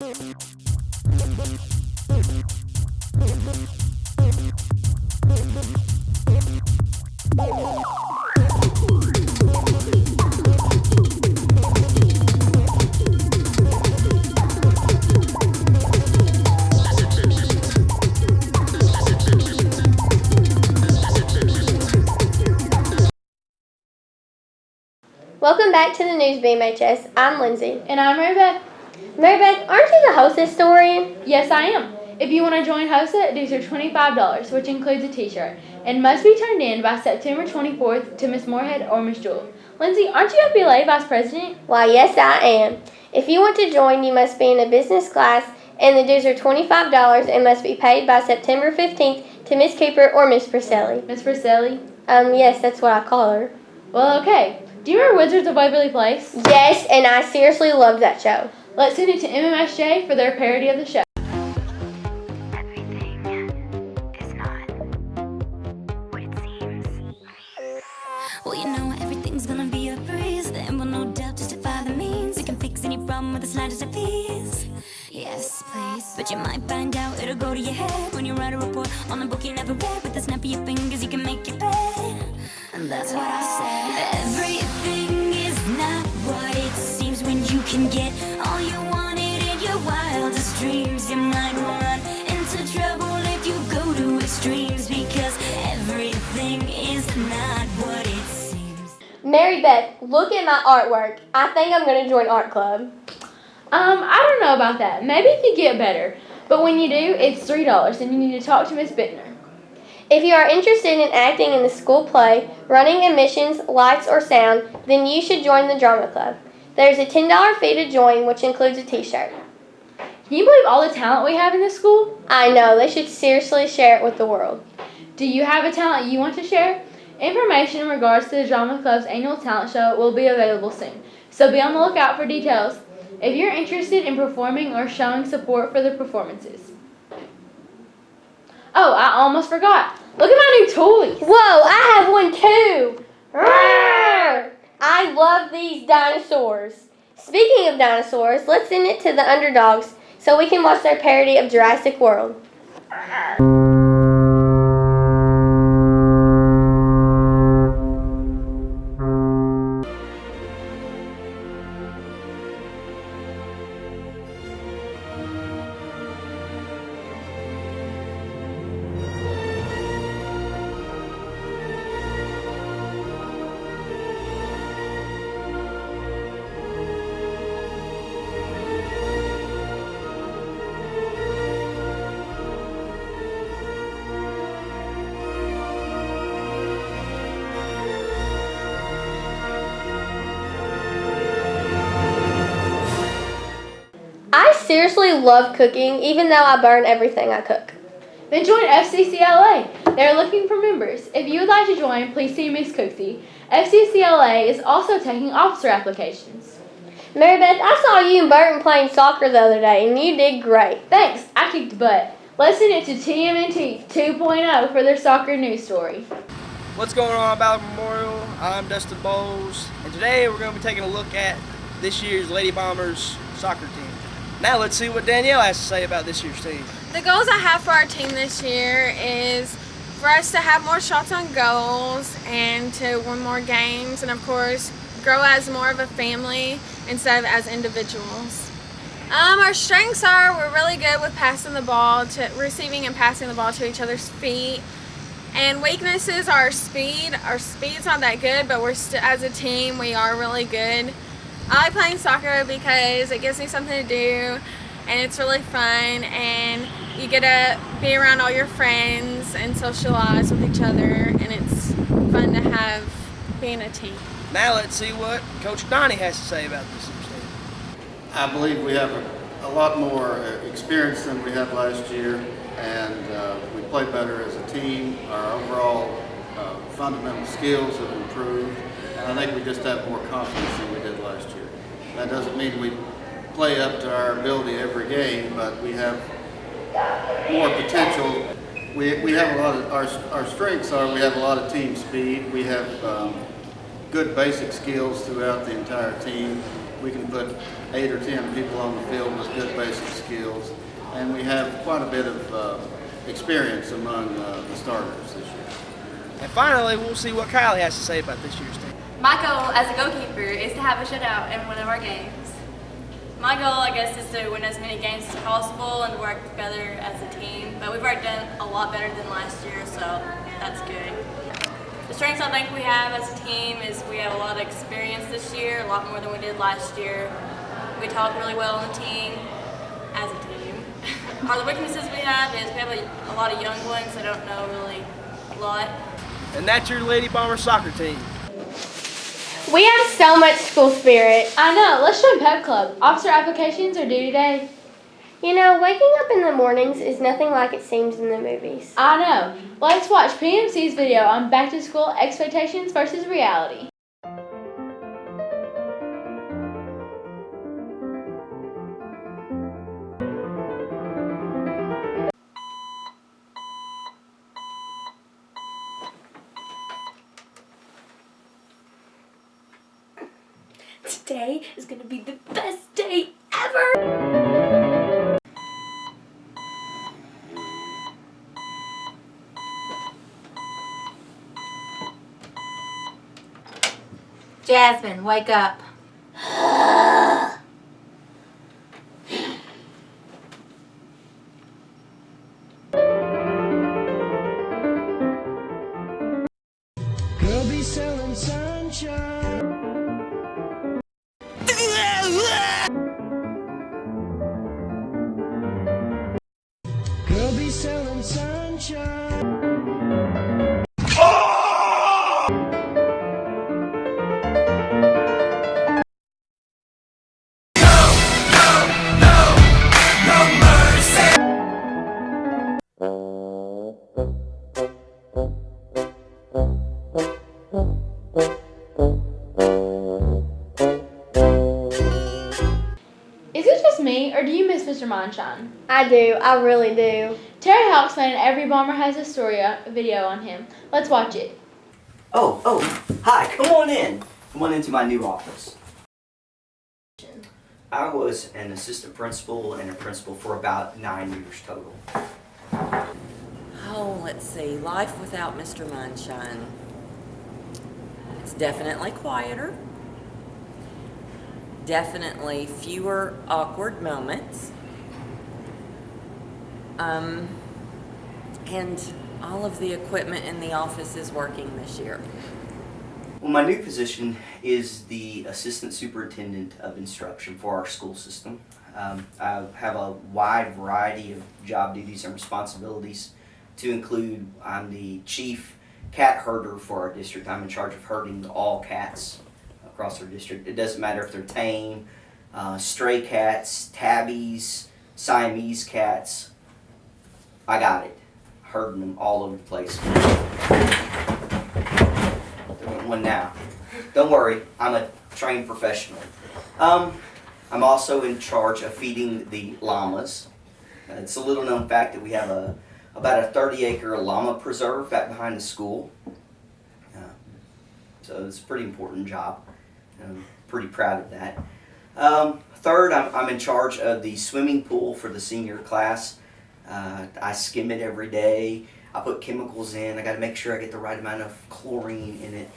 Welcome back to the news, BMHS. I'm Lindsay. And I'm Marybeth. Marybeth, aren't you the host historian? Yes, I am. If you want to join HOSA, dues are $25, which includes a t-shirt, and must be turned in by September 24th to Miss Moorhead or Miss Jewell. Lindsay, aren't you FBLA Vice President? Why, yes, I am. If you want to join, you must be in a business class, and the dues are $25 and must be paid by September 15th to Miss Cooper or Miss Purcelli. Miss Purcelli? Yes, that's what I call her. Well, okay. Do you remember Wizards of Waverly Place? Yes, and I seriously loved that show. Let's send it to MMSJ for their parody of the show. Well, you know everything's gonna be a breeze. Then will no doubt justify the means. You can fix any problem with the slightest of ease. Yes, please. But you might find out it'll go to your head when you write a report on a book you never read. With the snap of your fingers you can make it bad. And that's what I said. Everything is not what it seems when you can get all you wanted in your wildest dreams. You might run into trouble if you go to extremes, because everything is not what it seems. Marybeth, look at my artwork. I think I'm going to join art club. I don't know about that. Maybe if you get better. But when you do, it's $3, and you need to talk to Miss Bittner. If you are interested in acting in the school play, running admissions, lights, or sound, then you should join the drama club. There's a $10 fee to join, which includes a t-shirt. Can you believe all the talent we have in this school? I know, they should seriously share it with the world. Do you have a talent you want to share? Information in regards to the Drama Club's annual talent show will be available soon, so be on the lookout for details if you're interested in performing or showing support for the performances. Oh, I almost forgot. Look at my new toys. Whoa, I have one too. Rawr! I love these dinosaurs. Speaking of dinosaurs, let's send it to the underdogs so we can watch their parody of Jurassic World. I seriously love cooking, even though I burn everything I cook. Then join FCCLA. They're looking for members. If you would like to join, please see Miss Cooksey. FCCLA is also taking officer applications. Marybeth, I saw you and Burton playing soccer the other day, and you did great. Thanks, I kicked butt. Let's send it to TMNT 2.0 for their soccer news story. What's going on at Ballard Memorial? I'm Dustin Bowles, and today we're going to be taking a look at this year's Lady Bombers soccer team. Now let's see what Danielle has to say about this year's team. The goals I have for our team this year is for us to have more shots on goals and to win more games, and of course grow as more of a family instead of as individuals. Our strengths are we're really good with passing the ball, to receiving and passing the ball to each other's feet. And weaknesses are speed. Our speed's not that good, but as a team we are really good. I like playing soccer because it gives me something to do and it's really fun, and you get to be around all your friends and socialize with each other, and it's fun to have being a team. Now let's see what Coach Donnie has to say about this year's team. I believe we have a lot more experience than we had last year, and we play better as a team. Our overall fundamental skills have improved, and I think we just have more confidence than we did last year. That doesn't mean we play up to our ability every game, but we have more potential. We have a lot of, our strengths are we have a lot of team speed. We have good basic skills throughout the entire team, we can put 8 or 10 people on the field with good basic skills, and we have quite a bit of experience among the starters this year. And finally, we'll see what Kylie has to say about this year's team. My goal as a goalkeeper is to have a shutout in one of our games. My goal, I guess, is to win as many games as possible and work together as a team. But we've already done a lot better than last year, so that's good. The strengths I think we have as a team is we have a lot of experience this year, a lot more than we did last year. We talk really well on the team as a team. The weaknesses we have is we have a lot of young ones that don't know really a lot. And that's your Lady Bomber soccer team. We have so much school spirit. I know. Let's join Pep Club. Officer applications are due today. You know, waking up in the mornings is nothing like it seems in the movies. I know. Let's watch PMC's video on back to school expectations versus reality. Today is gonna be the best day ever! Jasmine, wake up. Girl be selling sunshine. Girl be selling sunshine. Is it just me, or do you miss Mr. Monshine? I do. I really do. Terry Hawksman and every bomber has a story video on him. Let's watch it. Oh, hi, come on in. Come on into my new office. I was an assistant principal and a principal for about 9 years total. Oh, let's see. Life without Mr. Monshine. It's definitely quieter. Definitely fewer awkward moments. And all of the equipment in the office is working this year. Well, my new position is the assistant superintendent of instruction for our school system. I have a wide variety of job duties and responsibilities to include I'm the chief cat herder for our district. I'm in charge of herding all cats across our district. It doesn't matter if they're tame, stray cats, tabbies, Siamese cats. I got it. Herding them all over the place. One now. Don't worry, I'm a trained professional. I'm also in charge of feeding the llamas. It's a little known fact that we have about a 30-acre llama preserve back behind the school. So it's a pretty important job. I'm pretty proud of that. Third, I'm in charge of the swimming pool for the senior class. I skim it every day. I put chemicals in. I got to make sure I get the right amount of chlorine in it.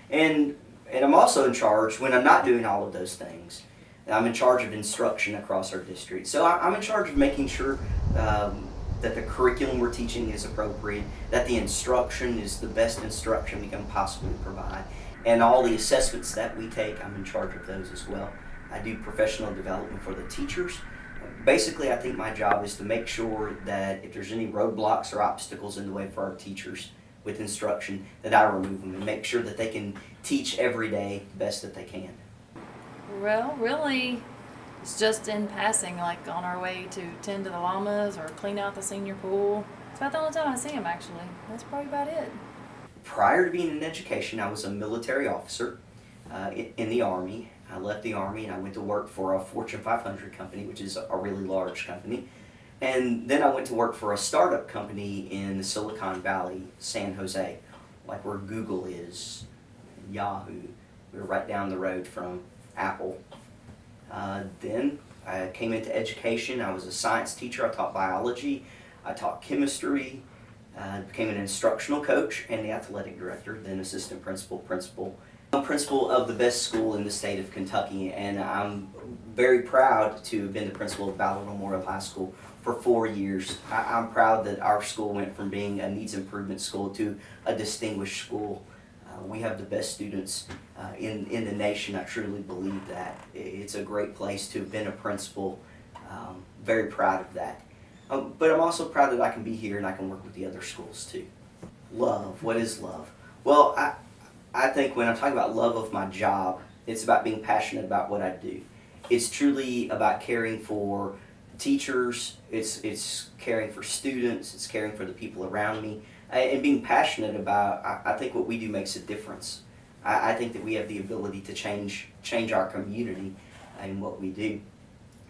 and I'm also in charge, when I'm not doing all of those things, I'm in charge of instruction across our district. So I'm in charge of making sure that the curriculum we're teaching is appropriate, that the instruction is the best instruction we can possibly provide. And all the assessments that we take, I'm in charge of those as well. I do professional development for the teachers. Basically, I think my job is to make sure that if there's any roadblocks or obstacles in the way for our teachers with instruction, that I remove them and make sure that they can teach every day the best that they can. Well, really, it's just in passing, like on our way to tend to the llamas or clean out the senior pool. It's about the only time I see them, actually. That's probably about it. Prior to being in education, I was a military officer in the Army. I left the Army and I went to work for a Fortune 500 company, which is a really large company. And then I went to work for a startup company in the Silicon Valley, San Jose, like where Google is, Yahoo. We were right down the road from Apple. Then I came into education. I was a science teacher. I taught biology. I taught chemistry. Became an instructional coach and the athletic director, then assistant principal, principal. I'm principal of the best school in the state of Kentucky, and I'm very proud to have been the principal of Ballard Memorial High School for 4 years. I'm proud that our school went from being a needs improvement school to a distinguished school. We have the best students in the nation. I truly believe that. It's a great place to have been a principal. Very proud of that. But I'm also proud that I can be here and I can work with the other schools too. Love. What is love? Well, I think when I'm talking about love of my job, it's about being passionate about what I do. It's truly about caring for teachers, it's caring for students, it's caring for the people around me, and being passionate about, I think what we do makes a difference. I think that we have the ability to change our community in what we do.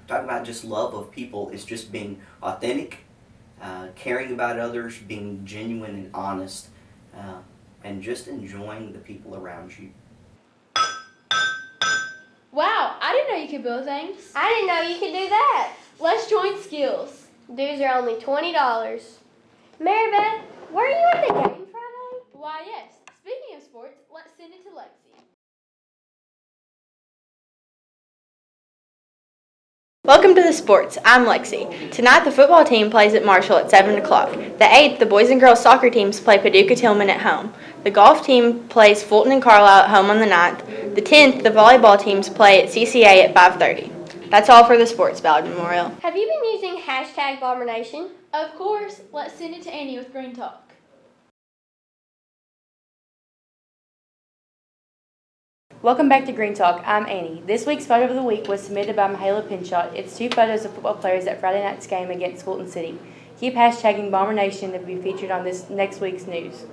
Talking about just love of people is just being authentic, caring about others, being genuine and honest, and just enjoying the people around you. Wow, I didn't know you could build things. I didn't know you could do that. Let's join skills. Dues are only $20. Maribeth, were you at the game Friday? Why, yes. Speaking of sports, let's send it to Lexi. Welcome to the sports. I'm Lexi. Tonight the football team plays at Marshall at 7 o'clock. The 8th, the boys and girls soccer teams play Paducah Tillman at home. The golf team plays Fulton and Carlisle at home on the 9th. The 10th, the volleyball teams play at CCA at 5:30. That's all for the sports, Ballard Memorial. Have you been using hashtag #BomberNation? Of course, let's send it to Annie with Green Talk. Welcome back to Green Talk. I'm Annie. This week's photo of the week was submitted by Mihaela Pinshot. It's 2 photos of football players at Friday night's game against Fulton City. Keep hashtagging BomberNation to be featured on this next week's news.